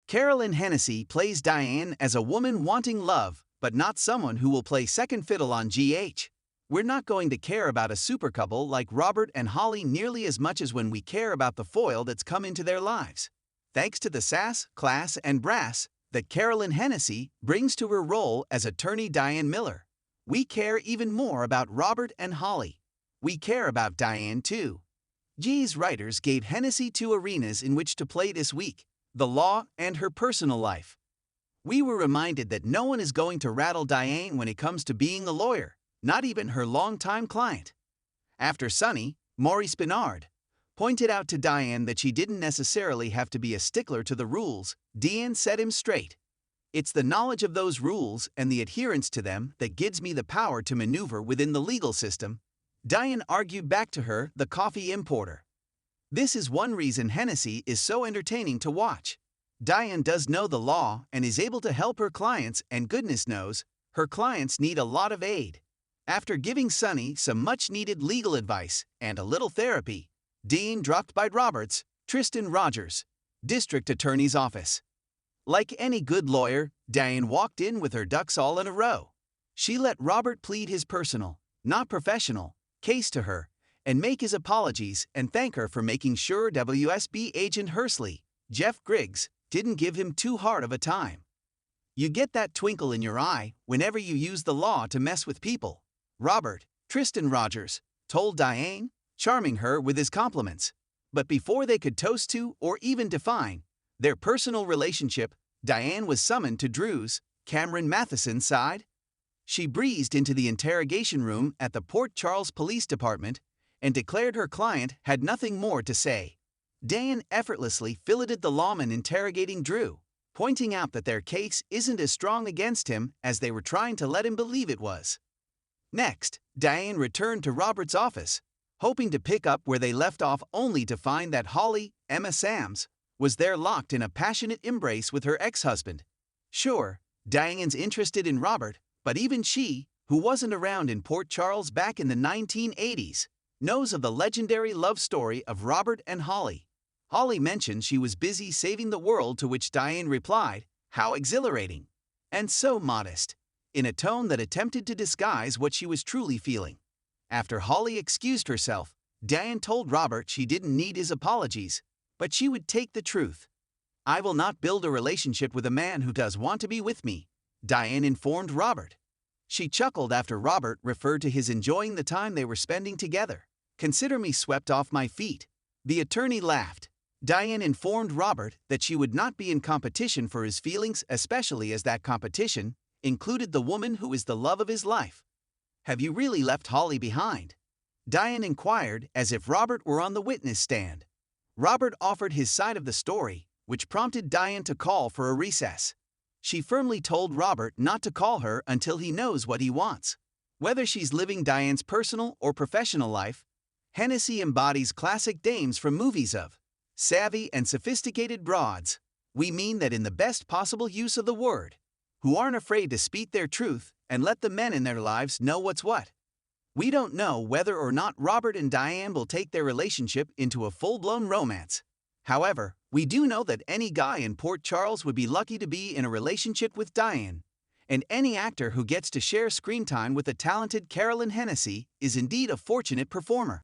Carolyn Hennessy plays Diane as a woman wanting love, but not someone who will play second fiddle on GH. We're not going to care about a super couple like Robert and Holly nearly as much as when we care about the foil that's come into their lives. Thanks to the sass, class, and brass that Carolyn Hennessy brings to her role as attorney Diane Miller, we care even more about Robert and Holly. We care about Diane too. G's writers gave Hennessy two arenas in which to play this week: the law and her personal life. We were reminded that no one is going to rattle Diane when it comes to being a lawyer, not even her longtime client. After Sonny, Maurice Benard, pointed out to Diane that she didn't necessarily have to be a stickler to the rules, Diane set him straight. It's the knowledge of those rules and the adherence to them that gives me the power to maneuver within the legal system, Diane argued back to her, the coffee importer. This is one reason Hennessy is so entertaining to watch. Diane does know the law and is able to help her clients, and goodness knows, her clients need a lot of aid. After giving Sonny some much-needed legal advice and a little therapy, Dean dropped by Robert's, Tristan Rogers, district attorney's office. Like any good lawyer, Diane walked in with her ducks all in a row. She let Robert plead his personal, not professional, case to her, and make his apologies and thank her for making sure WSB agent Hursley, Jeff Griggs, didn't give him too hard of a time. You get that twinkle in your eye whenever you use the law to mess with people, Robert, Tristan Rogers, told Diane, charming her with his compliments. But before they could toast to or even define their personal relationship, Diane was summoned to Drew's, Cameron Matheson's side. She breezed into the interrogation room at the Port Charles Police Department and declared her client had nothing more to say. Diane effortlessly filleted the lawman interrogating Drew, pointing out that their case isn't as strong against him as they were trying to let him believe it was. Next, Diane returned to Robert's office, hoping to pick up where they left off, only to find that Holly, Emma Sams, was there locked in a passionate embrace with her ex-husband. Sure, Diane's interested in Robert, but even she, who wasn't around in Port Charles back in the 1980s, knows of the legendary love story of Robert and Holly. Holly mentioned she was busy saving the world, to which Diane replied, "How exhilarating," and so modest, in a tone that attempted to disguise what she was truly feeling. After Holly excused herself, Diane told Robert she didn't need his apologies, but she would take the truth. "I will not build a relationship with a man who does want to be with me," Diane informed Robert. She chuckled after Robert referred to his enjoying the time they were spending together. "Consider me swept off my feet." The attorney laughed. Diane informed Robert that she would not be in competition for his feelings, especially as that competition included the woman who is the love of his life. "Have you really left Holly behind?" Diane inquired, as if Robert were on the witness stand. Robert offered his side of the story, which prompted Diane to call for a recess. She firmly told Robert not to call her until he knows what he wants. Whether she's living Diane's personal or professional life, Hennessy embodies classic dames from movies of savvy and sophisticated broads. We mean that in the best possible use of the word, who aren't afraid to speak their truth and let the men in their lives know what's what. We don't know whether or not Robert and Diane will take their relationship into a full-blown romance. However, we do know that any guy in Port Charles would be lucky to be in a relationship with Diane, and any actor who gets to share screen time with the talented Carolyn Hennessy is indeed a fortunate performer.